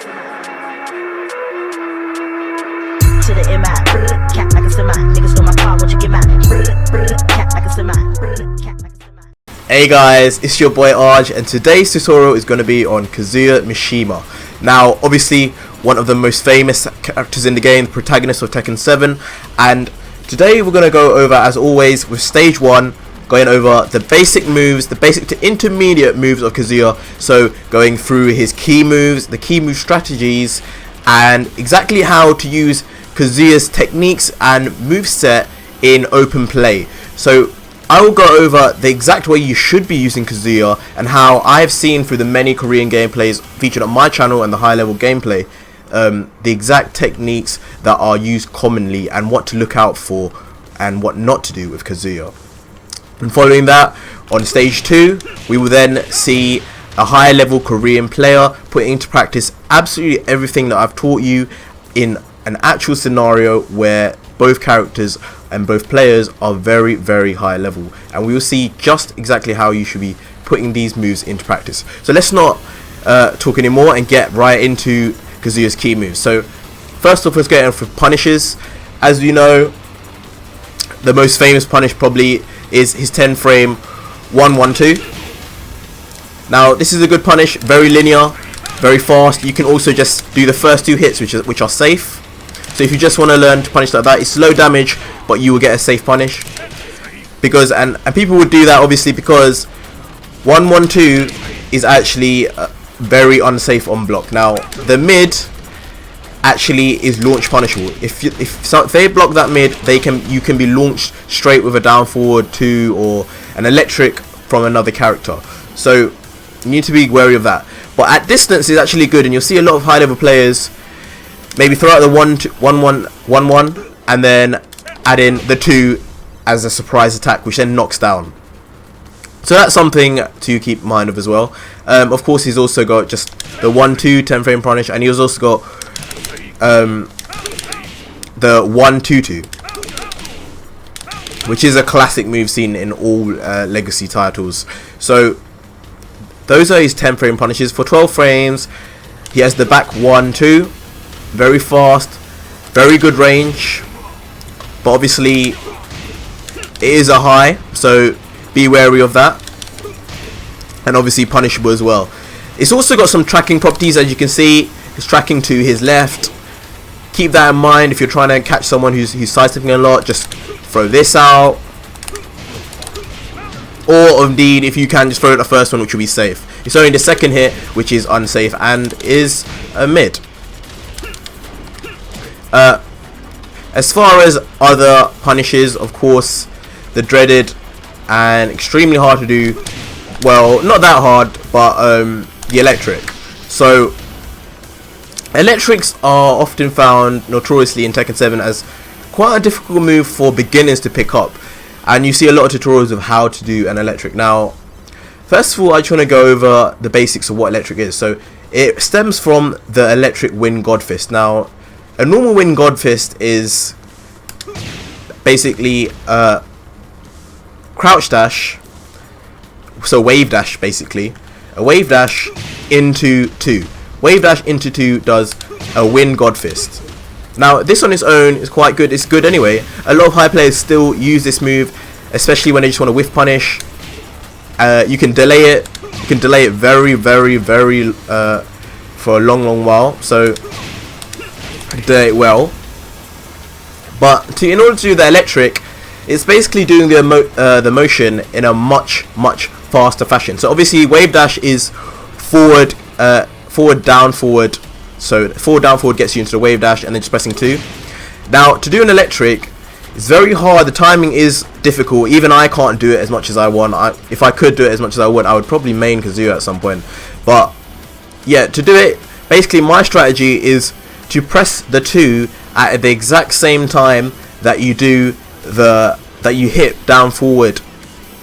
To the MI, cat like a semi. Niggas stole my car, won't you get mine? Cat like a semi. Hey guys, it's your boy Arj, and today's tutorial is going to be on Kazuya Mishima. Now, obviously, one of the most famous characters in the game, the protagonist of Tekken 7, and today we're going to go over, as always, with stage 1, going over the basic moves, the basic to intermediate moves of Kazuya, so going through his key moves, the key move strategies, and exactly how to use Kazuya's techniques and moveset in open play. So I will go over the exact way you should be using Kazuya and how I have seen through the many Korean gameplays featured on my channel and the high level gameplay, the exact techniques that are used commonly and what to look out for and what not to do with Kazuya. And following that, on stage 2, we will then see a high level Korean player putting into practice absolutely everything that I've taught you in an actual scenario where both characters and both players are very, very high level, and we will see just exactly how you should be putting these moves into practice. So let's not talk anymore and get right into Kazuya's key moves. So first off, let's get in for punishes. As you know, the most famous punish probably is his 10 frame 1-1-2. Now this is a good punish, very linear, very fast. You can also just do the first 2 hits which are safe. So if you just want to learn to punish like that, it's low damage, but you will get a safe punish. Because and people would do that obviously because 1-1-2 is actually very unsafe on block. Now the mid actually is launch punishable. If they block that mid, you can be launched straight with a down forward 2 or an electric from another character. So you need to be wary of that. But at distance is actually good, and you'll see a lot of high level players maybe throw out the 1-1 and then add in the 2 as a surprise attack, which then knocks down. So that's something to keep in mind of as well. Of course, he's also got just the 1-2 10 frame punish, and he's also got the 1-2-2, which is a classic move seen in all legacy titles. So those are his 10 frame punishes. For 12 frames, he has the back 1-2. Very fast, very good range, but obviously it is a high, so be wary of that, and obviously punishable as well. It's also got some tracking properties, as you can see. It's tracking to his left. Keep that in mind if you're trying to catch someone who's sidestepping a lot. Just throw this out, or indeed if you can just throw out the first one, which will be safe. It's only the second hit which is unsafe and is a mid. As far as other punishes, of course, the dreaded and extremely hard to do, well, not that hard, but the electric. So electrics are often found notoriously in Tekken 7 as quite a difficult move for beginners to pick up, and you see a lot of tutorials of how to do an electric. Now, first of all, I just want to go over the basics of what electric is. So it stems from the electric wind god fist. Now, a normal wind god fist is basically crouch dash, so wave dash basically. A wave dash into 2. Wave dash into 2 does a wind god fist. Now this on its own is quite good. It's good anyway. A lot of high players still use this move, especially when they just want to whiff punish. You can delay it. You can delay it very, very, very for a long while. So delay it well. But in order to do the electric, it's basically doing the motion in a much faster fashion. So obviously wave dash is forward, down, forward. So forward, down, forward gets you into the wave dash, and then just pressing 2. Now to do an electric, it's very hard. The timing is difficult. Even I can't do it as much as I want. If I could do it as much as I would probably main Kazuya at some point. But yeah, to do it, basically my strategy is to press the 2 at the exact same time that you do that you hit down forward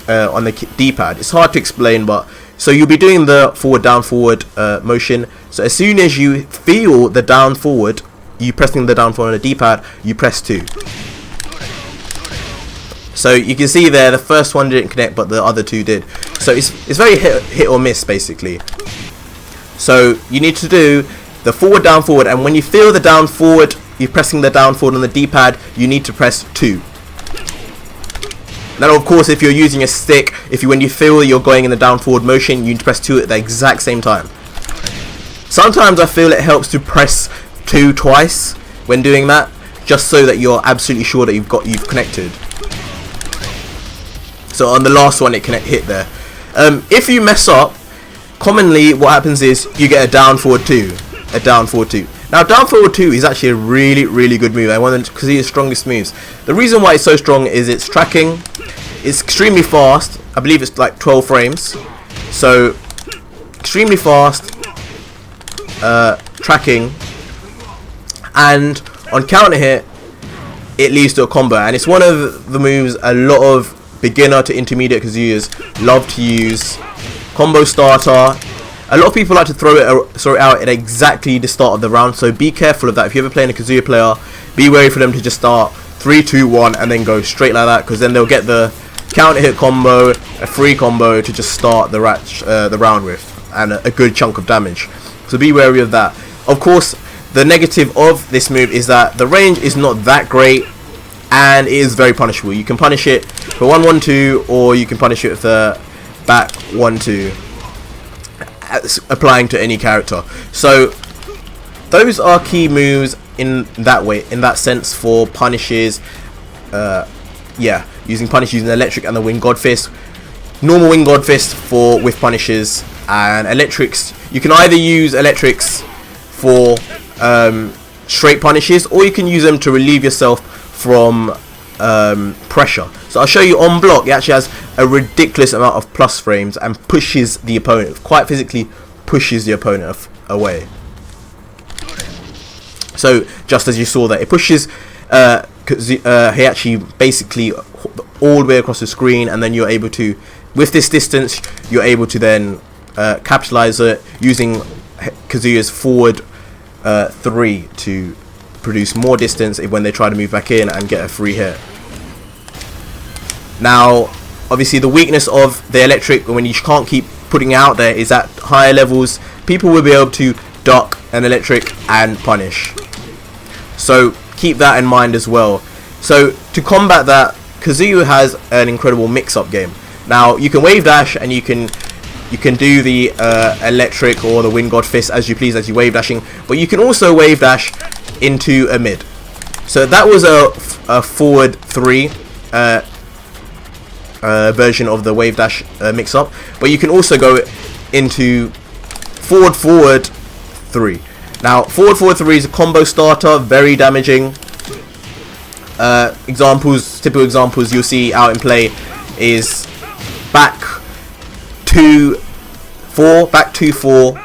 on the D-pad. It's hard to explain, but so you'll be doing the forward down forward motion. So as soon as you feel the down forward, you pressing the down forward on the D-pad, you press 2. So you can see there the first one didn't connect, but the other 2 did. So it's very hit or miss basically. So you need to do the forward down forward, and when you feel the down forward, you're pressing the down forward on the D-pad, you need to press 2. Now of course if you're using a stick, when you feel you're going in the down forward motion, you need to press 2 at the exact same time. Sometimes I feel it helps to press 2 twice when doing that, just so that you're absolutely sure that you've connected. So on the last one it can hit there. If you mess up, commonly what happens is you get a down forward 2. A down forward 2. Now down forward 2 is actually a really good move, and one of Kazuya's strongest moves. The reason why it's so strong is its tracking. It's extremely fast. I believe it's like 12 frames. So extremely fast tracking, and on counter hit it leads to a combo, and it's one of the moves a lot of beginner to intermediate Kazuyas love to use. Combo starter. A lot of people like to throw it out at exactly the start of the round, so be careful of that. If you're ever playing a Kazuya player, be wary for them to just start 3, 2, 1 and then go straight like that, because then they'll get the counter hit combo, a free combo to just start the round with, and a good chunk of damage. So be wary of that. Of course, the negative of this move is that the range is not that great, and it is very punishable. You can punish it for 1-1-2, or you can punish it with the back 1-2. Applying to any character. So those are key moves in that way, in that sense, for punishes. Using punish, using electric and the wing god fist. Normal wing god fist with punishes, and electrics. You can either use electrics for straight punishes, or you can use them to relieve yourself from pressure. So I'll show you on block. It actually has a ridiculous amount of plus frames and pushes the opponent, quite physically pushes the opponent away. So just as you saw that, it pushes he actually basically all the way across the screen, and then you're able to, with this distance, you're able to then capitalize it using Kazuya's forward 3 to produce more distance when they try to move back in and get a free hit. Now obviously the weakness of the electric, when you can't keep putting it out there, is at higher levels people will be able to duck an electric and punish. So keep that in mind as well. So to combat that, Kazuya has an incredible mix-up game. Now you can wave dash, and you can do the electric or the wind god fist as you please as you wave dashing, but you can also wave dash into a mid. So that was a forward 3 version of the wave dash mix up, but you can also go into forward 3. Now forward 3 is a combo starter, very damaging. Typical examples you'll see out in play is back 2-4, back 2-4.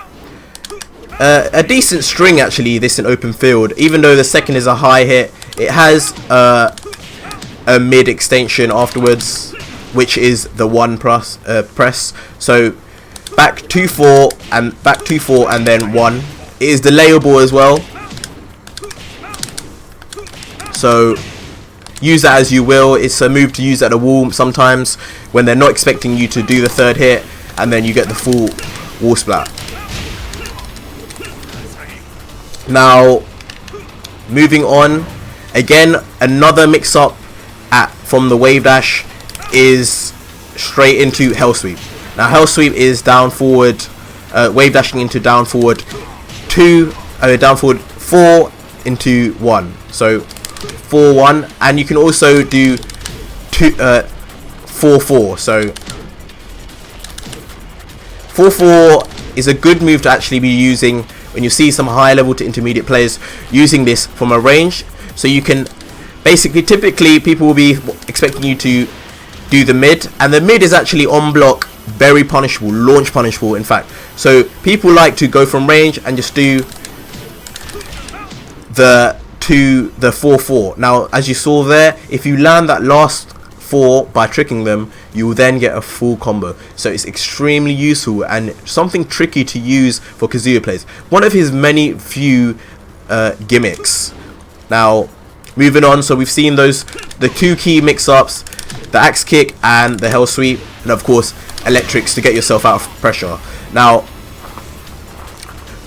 A decent string actually, this in open field. Even though the second is a high hit, it has a mid extension afterwards, which is the 1 plus press. So back 2-4 and then 1. It is delayable as well. So use that as you will. It's a move to use at a wall sometimes when they're not expecting you to do the third hit, and then you get the full wall splat. Now moving on, again another mix up from the wave dash is straight into hell sweep. Now hell sweep is down forward, wave dashing into down forward 4 into 1. So 4-1, and you can also do 4-4. So 4-4 is a good move to actually be using when you see some high level to intermediate players using this from a range. So you can basically, typically people will be expecting you to do the mid, and the mid is actually on block very punishable, launch punishable in fact. So people like to go from range and just do the 4-4. Now as you saw there, if you land that last 4 by tricking them, you will then get a full combo. So it's extremely useful and something tricky to use for Kazuya players. One of his few gimmicks. Now moving on, so we've seen the 2 key mix-ups, the axe kick and the hell sweep, and of course electrics to get yourself out of pressure. Now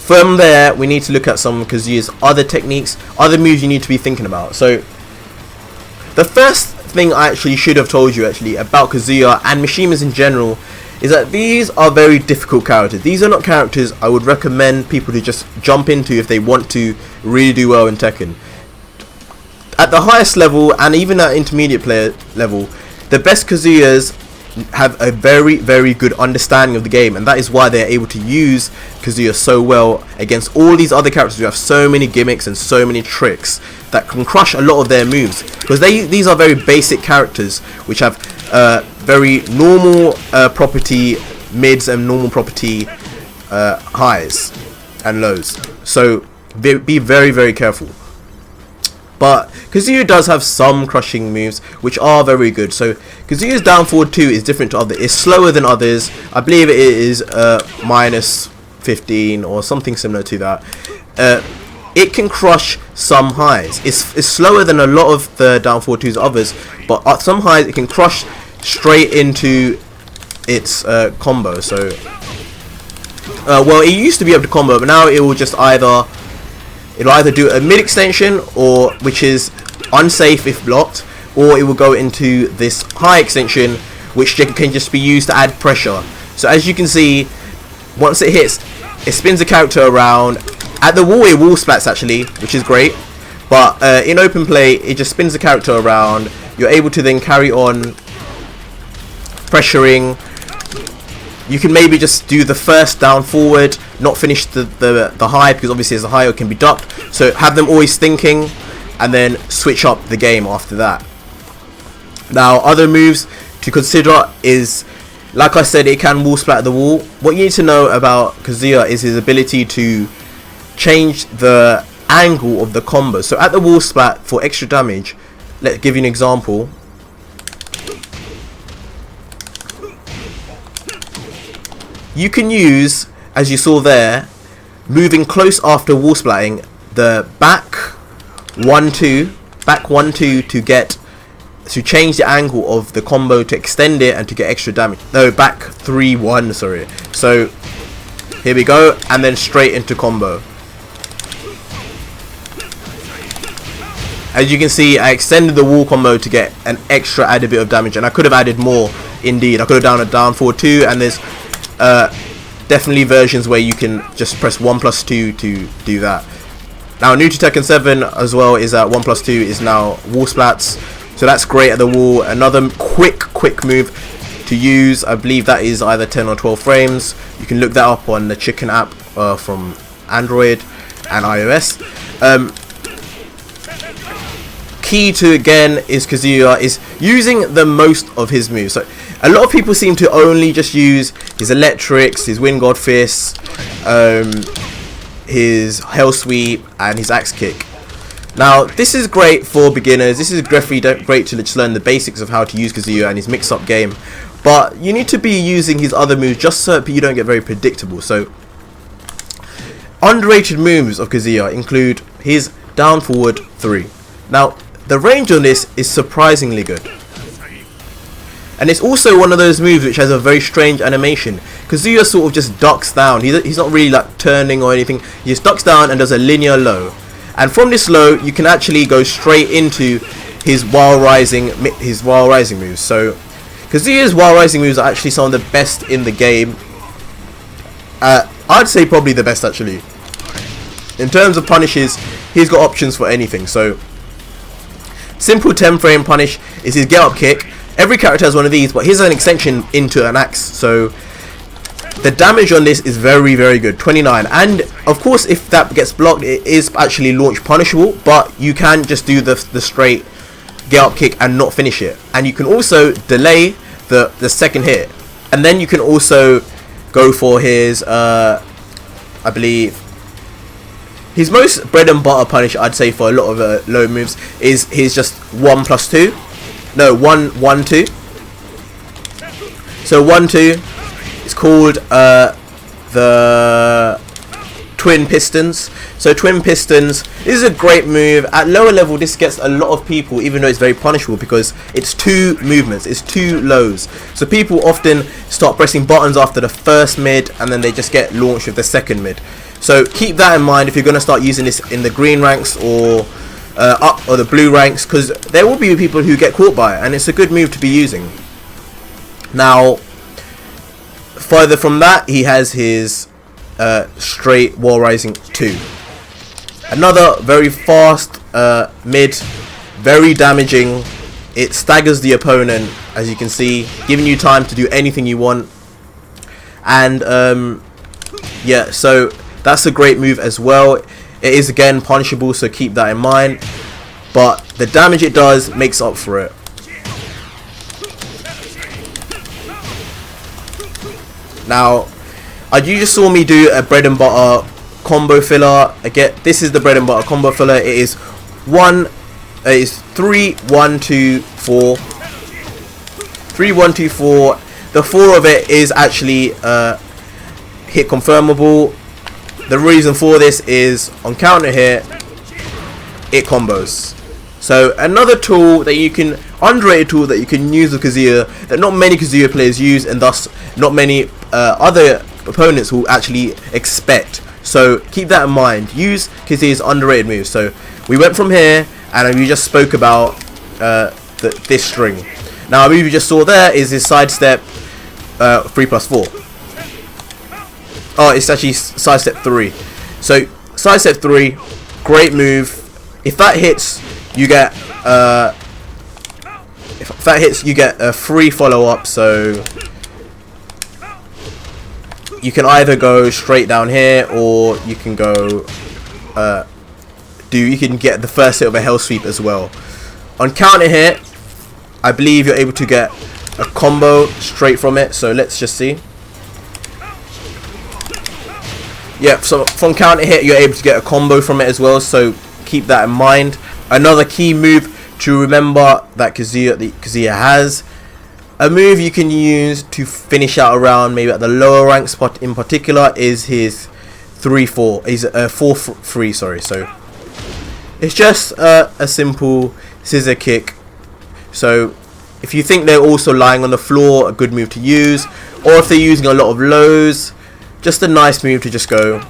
From there, we need to look at some of Kazuya's other techniques, other moves you need to be thinking about. So the first thing I actually should have told you actually about Kazuya and Mishimas in general is that these are very difficult characters. These are not characters I would recommend people to just jump into if they want to really do well in Tekken. At the highest level, and even at intermediate player level, the best Kazuyas have a very, very good understanding of the game, and that is why they're able to use Kazuya so well against all these other characters who have so many gimmicks and so many tricks that can crush a lot of their moves, because these are very basic characters which have very normal property mids and normal property highs and lows, so be very, very careful. But Kazuya does have some crushing moves which are very good. So Kazuya's down forward 2 is different to others. It's slower than others. I believe it is minus 15 or something similar to that. It can crush some highs. It's slower than a lot of the down forward 2's others, but at some highs it can crush straight into its combo. So well, it used to be able to combo, but now it will just it'll either do a mid extension, or which is unsafe if blocked, or it will go into this high extension which can just be used to add pressure. So as you can see, once it hits, it spins the character around. At the wall it wall splats actually, which is great, but in open play it just spins the character around. You're able to then carry on pressuring. You can maybe just do the first down forward, not finish the high, because obviously as a high it can be ducked. So have them always thinking, and then switch up the game after that. Now other moves to consider is, like I said, it can wall splat the wall. What you need to know about Kazuya is his ability to change the angle of the combo. So at the wall splat, for extra damage, let's give you an example. You can use, as you saw there, moving close after wall splatting, the back 1-2 to change the angle of the combo, to extend it and to get extra damage. No, back 3-1, sorry. So here we go, and then straight into combo. As you can see, I extended the wall combo to get an extra added bit of damage, and I could have added more indeed. I could have done a down forward 2, and there's definitely versions where you can just press 1+2 to do that. Now new to Tekken 7 as well is that 1+2 is now wall splats, so that's great at the wall. Another quick move to use, I believe that is either 10 or 12 frames. You can look that up on the Chicken app from Android and iOS. Key to, again, is Kazuya is using the most of his moves. So a lot of people seem to only just use his electrics, his wind god fist, his hell sweep, and his axe kick. Now this is great for beginners. This is definitely great to just learn the basics of how to use Kazuya and his mix-up game. But you need to be using his other moves just so you don't get very predictable. So underrated moves of Kazuya include his down forward 3. Now the range on this is surprisingly good, and it's also one of those moves which has a very strange animation. Kazuya sort of just ducks down. He's not really like turning or anything. He just ducks down and does a linear low, and from this low you can actually go straight into his while rising moves. So Kazuya's while rising moves are actually some of the best in the game. I'd say probably the best actually. In terms of punishes, he's got options for anything. So simple 10 frame punish is his get up kick. Every character has one of these, but here's an extension into an axe, so the damage on this is very, very good, 29. And of course if that gets blocked, it is actually launch punishable, but you can just do the straight get up kick and not finish it. And you can also delay the second hit, and then you can also go for his I believe his most bread and butter punish, I'd say, for a lot of low moves is his just 1+2. No, 1-1-2. So 1-2 is called the twin pistons. So twin pistons, this is a great move. At lower level, this gets a lot of people, even though it's very punishable, because it's 2 movements, it's 2 lows. So people often start pressing buttons after the first mid, and then they just get launched with the second mid. So keep that in mind if you're going to start using this in the green ranks or up or the blue ranks, because there will be people who get caught by it, and it's a good move to be using. Now, further from that, he has his straight wall rising 2. Another very fast mid, very damaging. It staggers the opponent, as you can see, giving you time to do anything you want. And yeah, so that's a great move as well. It is again punishable, so keep that in mind, but the damage it does makes up for it. Now, you just saw me do a bread and butter combo filler. Again, this is the bread and butter combo filler. It is 3 1 2 4. 3 1 2 4. The 4 of it is actually hit confirmable. The reason for this is on counter hit, it combos. So another tool that you can, underrated tool that you can use with Kazuya, that not many Kazuya players use, and thus not many other opponents will actually expect. So keep that in mind. Use Kazuya's underrated moves. So we went from here, and we just spoke about this string. Now a move you just saw there is his sidestep 3+4. Oh, it's actually sidestep 3. So sidestep 3, great move. If that hits, you get a free follow-up. So you can either go straight down here, or you can go you can get the first hit of a hell sweep as well. On counter hit, I believe you're able to get a combo straight from it. So let's just see. Yeah, so from counter hit, you're able to get a combo from it as well, so keep that in mind. Another key move to remember that Kazuya has, a move you can use to finish out a round, maybe at the lower rank spot in particular, is his 3-4. He's 4-3, sorry. So it's just a simple scissor kick. So if you think they're also lying on the floor, a good move to use, or if they're using a lot of lows, just a nice move to just go.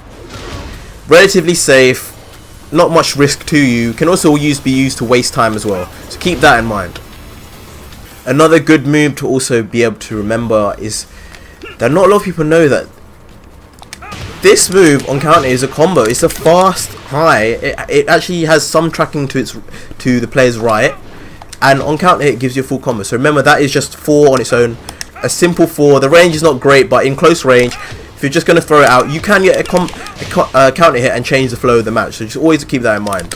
Relatively safe, not much risk to you. Can also be used to waste time as well. So keep that in mind. Another good move to also be able to remember is that not a lot of people know that this move on counter is a combo. It's a fast high. It actually has some tracking to the player's right, and on counter it gives you a full combo. So remember, that is just 4 on its own. A simple 4. The range is not great, but in close range, if you're just going to throw it out, you can get a counter hit and change the flow of the match. So just always keep that in mind.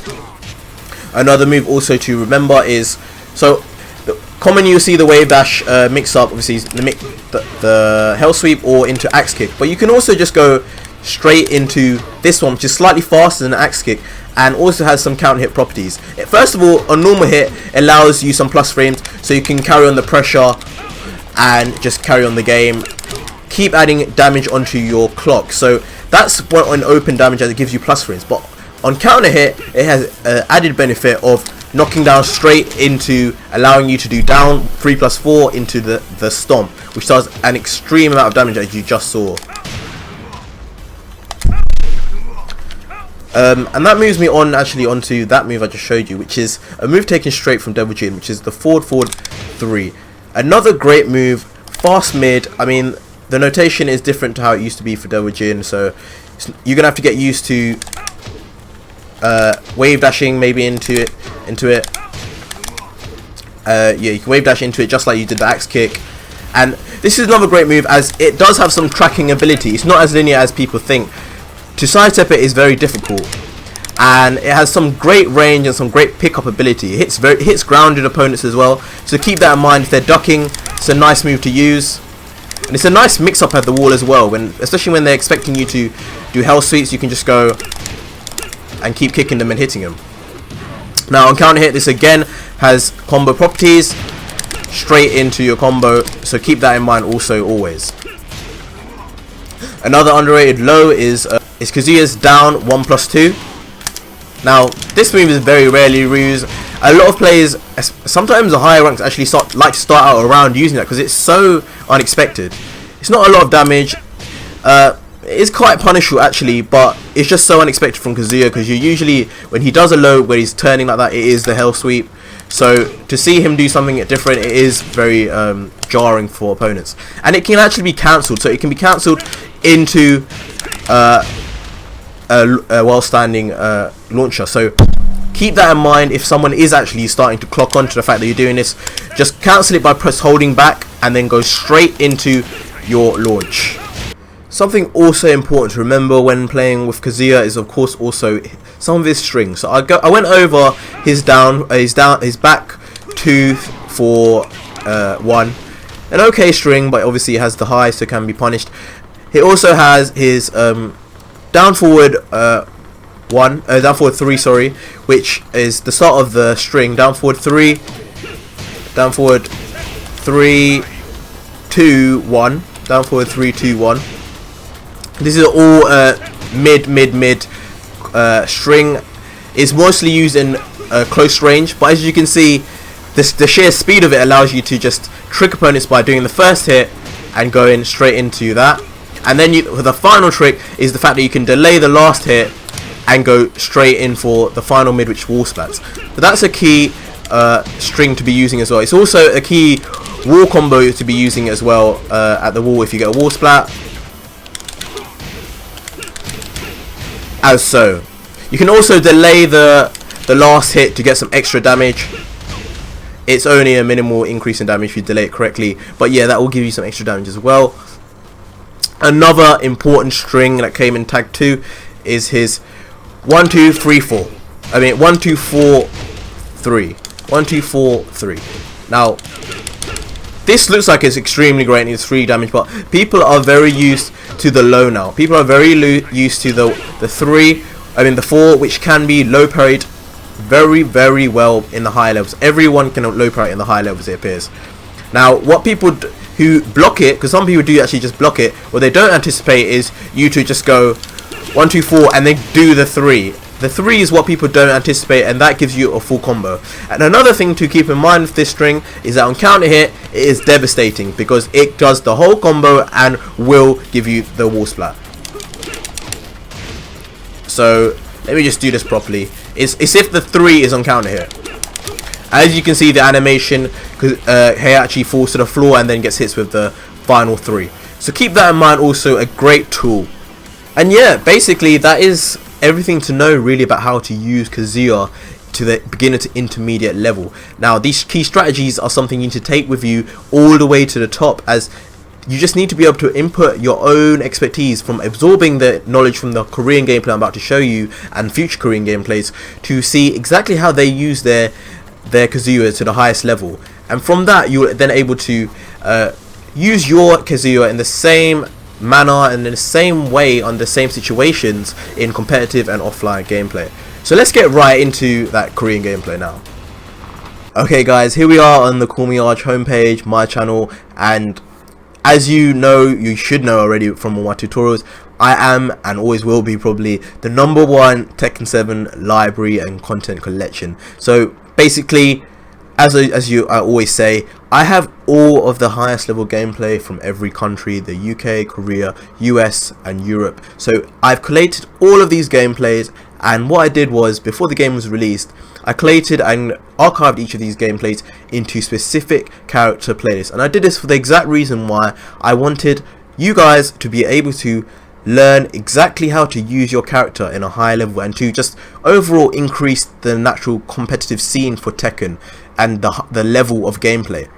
Another move also to remember is, so commonly you'll see the wave dash mix up, obviously the hell sweep or into axe kick. But you can also just go straight into this one, which is slightly faster than the axe kick, and also has some counter hit properties. First of all, a normal hit allows you some plus frames, so you can carry on the pressure and just carry on the game. Keep adding damage onto your clock. So that's on open damage, as it gives you plus frames. But on counter hit, it has added benefit of knocking down straight into, allowing you to do down 3+4 into the stomp, which does an extreme amount of damage, as you just saw. And that moves me on actually onto that move I just showed you, which is a move taken straight from Devil Jin, which is the forward 3. Another great move, fast mid. I mean, the notation is different to how it used to be for Devil Jin, so you're gonna have to get used to wave dashing maybe into it. Yeah, you can wave dash into it just like you did the axe kick. And this is another great move, as it does have some tracking ability. It's not as linear as people think. To sidestep it is very difficult, and it has some great range and some great pickup ability. It hits grounded opponents as well, so keep that in mind. If they're ducking, it's a nice move to use. And it's a nice mix-up at the wall as well, especially when they're expecting you to do hell sweeps. You can just go and keep kicking them and hitting them. Now on counter hit, this again has combo properties, straight into your combo, so keep that in mind also always. Another underrated low is is Kazuya's down 1+2. Now, this move is very rarely used. A lot of players, sometimes the higher ranks, actually like to start out around using that because it's so unexpected. It's not a lot of damage. It's quite punishable actually, but it's just so unexpected from Kazuya because you usually, when he does a low where he's turning like that, it is the hell sweep. So to see him do something different, it is very jarring for opponents, and it can actually be cancelled. So it can be cancelled into while standing launcher. So keep that in mind. If someone is actually starting to clock on to the fact that you're doing this, just cancel it by holding back and then go straight into your launch. Something also important to remember when playing with Kazuya is of course also some of his strings. So I went over his back 2 for 1, an okay string, but obviously it has the high, so can be punished. He also has his down forward 3, sorry, which is the start of the string. Down forward 3, 2, 1, down forward 3, 2, 1. This is all mid string. Is mostly used in close range, but as you can see, the sheer speed of it allows you to just trick opponents by doing the first hit and going straight into that. And then the final trick is the fact that you can delay the last hit and go straight in for the final mid, which wall splats. But that's a key string to be using as well. It's also a key wall combo to be using as well at the wall if you get a wall splat. As so. You can also delay the last hit to get some extra damage. It's only a minimal increase in damage if you delay it correctly, but yeah, that will give you some extra damage as well. Another important string that came in tag 2 is his 1 2 3 4. I mean 1 2 4 3. 1 2 4 3. Now, this looks like it's extremely great and it's 3 damage, but people are very used to the low now. People are very used to the 3, I mean the 4, which can be low parried very well in the higher levels. Everyone can low parry in the higher levels, it appears. Now, what people who block it, because some people do actually just block it, what they don't anticipate is you to just go 1 2 4 and then do the 3. The 3 is what people don't anticipate, and that gives you a full combo. And another thing to keep in mind with this string is that on counter hit, it is devastating because it does the whole combo and will give you the wall splat. So let me just do this properly. It's if the 3 is on counter hit. As you can see, the animation, he actually falls to the floor and then gets hit with the final 3. So keep that in mind. Also a great tool. And yeah, basically that is everything to know really about how to use Kazuya to the beginner to intermediate level. Now, these key strategies are something you need to take with you all the way to the top, as you just need to be able to input your own expertise from absorbing the knowledge from the Korean gameplay I'm about to show you and future Korean gameplays to see exactly how they use their Kazuya to the highest level. And from that, you're then able to use your Kazuya in the same manner and in the same way on the same situations in competitive and offline gameplay. So let's get right into that Korean gameplay now. Okay guys, here we are on the Call Me Arch homepage, my channel, and as you know, you should know already from all my tutorials, I am and always will be probably the #1 Tekken 7 library and content collection. So basically, I always say, I have all of the highest level gameplay from every country, the UK, Korea, US and Europe. So I've collated all of these gameplays, and what I did was, before the game was released, I collated and archived each of these gameplays into specific character playlists. And I did this for the exact reason why I wanted you guys to be able to learn exactly how to use your character in a high level and to just overall increase the natural competitive scene for Tekken and the level of gameplay.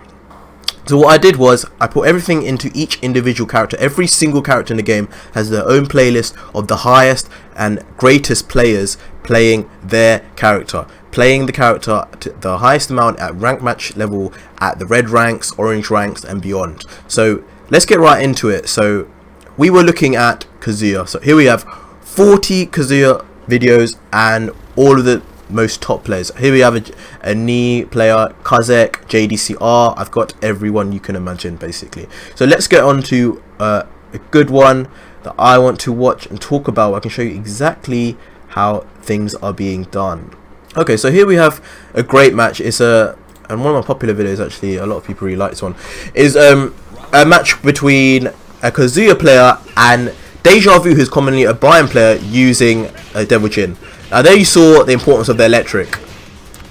So what I did was I put everything into each individual character. Every single character in the game has their own playlist of the highest and greatest players playing their character, playing the character to the highest amount at rank match level, at the red ranks, orange ranks and beyond. So let's get right into it. So we were looking at Kazuya. So here we have 40 Kazuya videos and all of the most top players. Here we have a knee player, Kazek, JDCR. I've got everyone you can imagine basically. So let's get on to a good one. that I want to watch and talk about. I can show you exactly how things are being done. Okay, so here we have a great match. It's and one of my popular videos, actually, a lot of people really like this one, is a match between a Kazuya player and Deja Vu, who's commonly a Bayern player, using a Devil Jin. Now there you saw the importance of the electric.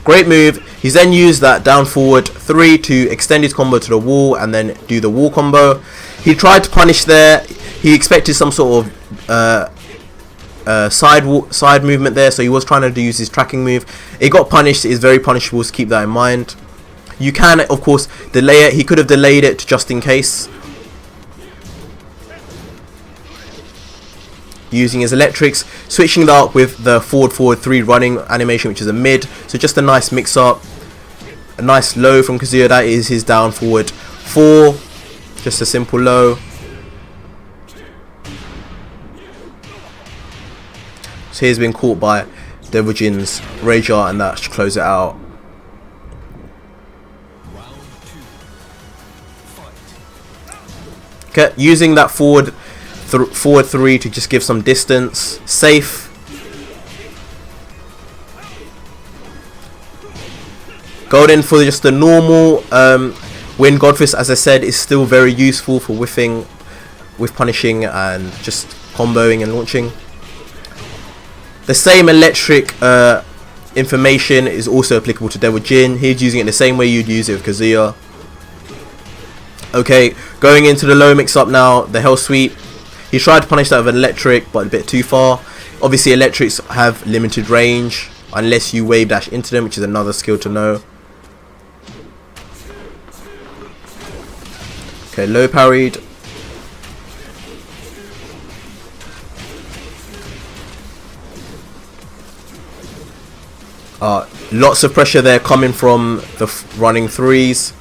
Great move. He's then used that down forward 3 to extend his combo to the wall and then do the wall combo. He tried to punish there. He expected some sort of side movement there, so he was trying to use his tracking move. It got punished. It is very punishable, so keep that in mind. You can, of course, delay it. He could have delayed it just in case, using his electrics, switching that up with the forward 3 running animation, which is a mid. So just a nice mix up. A nice low from Kazuya. That is his down forward 4. Just a simple low. So he's been caught by Devil Jin's Rage Art, and that should close it out. Okay, using that forward 3 to just give some distance. Safe. Going in for just the normal Wind Godfist, as I said, is still very useful for whiffing, with punishing and just comboing and launching. The same electric information is also applicable to Devil Jin. He's using it the same way you'd use it with Kazuya. Okay, going into the low mix up now, the Hell Sweep. He tried to punish that with an electric, but a bit too far. Obviously, electrics have limited range unless you wave dash into them, which is another skill to know. Okay, low parried. Lots of pressure there coming from the running 3s.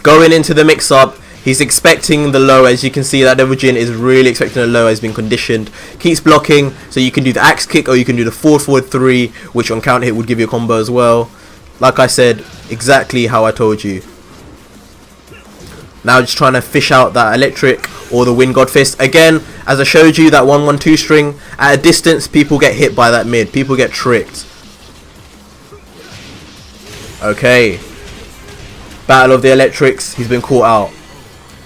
Going into the mix up, he's expecting the low. As you can see, that Devil Jin is really expecting a low, has been conditioned. Keeps blocking, so you can do the axe kick or you can do the forward 3, which on counter hit would give you a combo as well. Like I said, exactly how I told you. Now just trying to fish out that electric or the Wind God Fist. Again, as I showed you, that 1-1-2 string, at a distance, people get hit by that mid. People get tricked. Okay. Battle of the electrics. He's been caught out.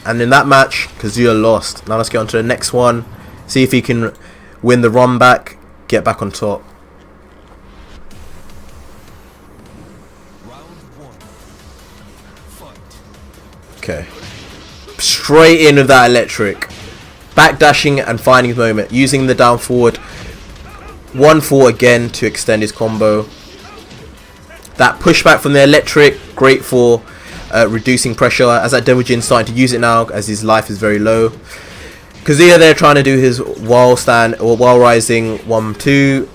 And in that match, Kazuya lost. Now let's get on to the next one. See if he can win the run back. Get back on top. Okay. Straight in with that electric. Backdashing and finding his moment. Using the down forward 1-4 again to extend his combo. That pushback from the electric, great for reducing pressure, as that Devil Jin starting to use it now as his life is very low. Kazuya there trying to do his wall stand or wall rising 1-2.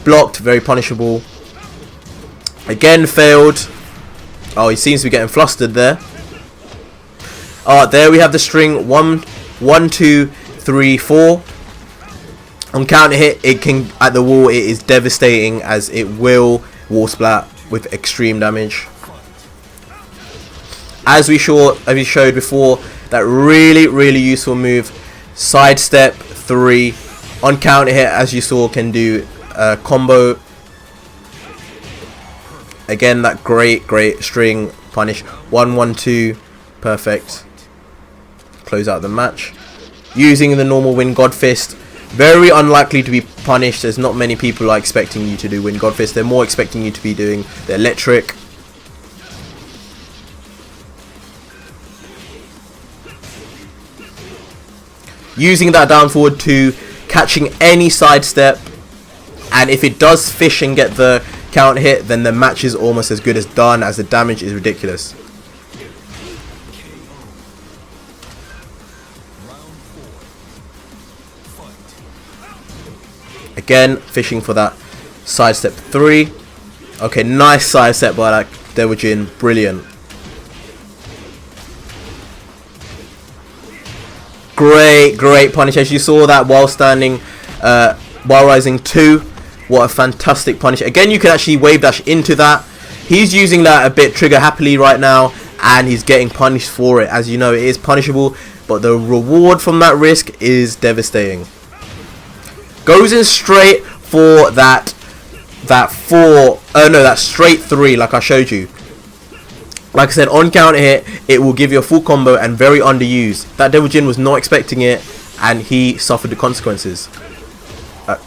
Blocked, very punishable. Again failed. Oh, he seems to be getting flustered there. There we have the string 1-2-3-4. On counter hit, it can at the wall. It is devastating as it will wall splat with extreme damage. As we showed before, that really useful move, sidestep 3 on counter hit, as you saw, can do combo. Again, that great string punish 1-1-2, perfect. Close out the match using the normal Wind God Fist. Very unlikely to be punished. There's not many people are expecting you to do Wind God Fist. They're more expecting you to be doing the electric. Using that down forward to catching any sidestep, and if it does fish and get the count hit, then the match is almost as good as done, as the damage is ridiculous. Again, fishing for that sidestep 3. Okay, nice sidestep by that Devil Jin, brilliant. Great punish. As you saw that while standing, while rising 2. What a fantastic punish. Again, you can actually wave dash into that. He's using that a bit trigger happily right now, and he's getting punished for it. As you know, it is punishable, but the reward from that risk is devastating. Goes in straight for that straight 3 like I showed you. Like I said, on counter hit, it will give you a full combo and very underused. That Devil Jin was not expecting it, and he suffered the consequences.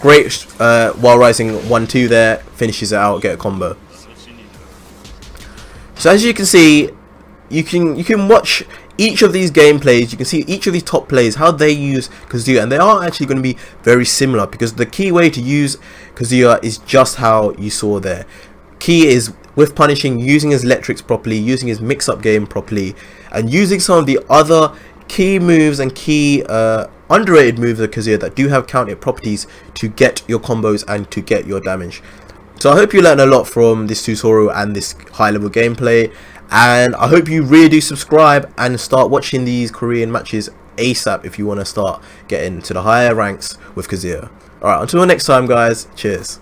Great while rising 1-2 there, finishes it out, get a combo. So as you can see, you can watch each of these gameplays. You can see each of these top players, how they use Kazuya, and they are actually going to be very similar, because the key way to use Kazuya is just how you saw there. Key is with punishing, using his electrics properly, using his mix-up game properly, and using some of the other key moves and key underrated moves of Kazuya that do have counter properties to get your combos and to get your damage. So I hope you learned a lot from this tutorial and this high level gameplay, and I hope you really do subscribe and start watching these Korean matches ASAP if you want to start getting to the higher ranks with Kazuya. Alright, until next time guys, cheers.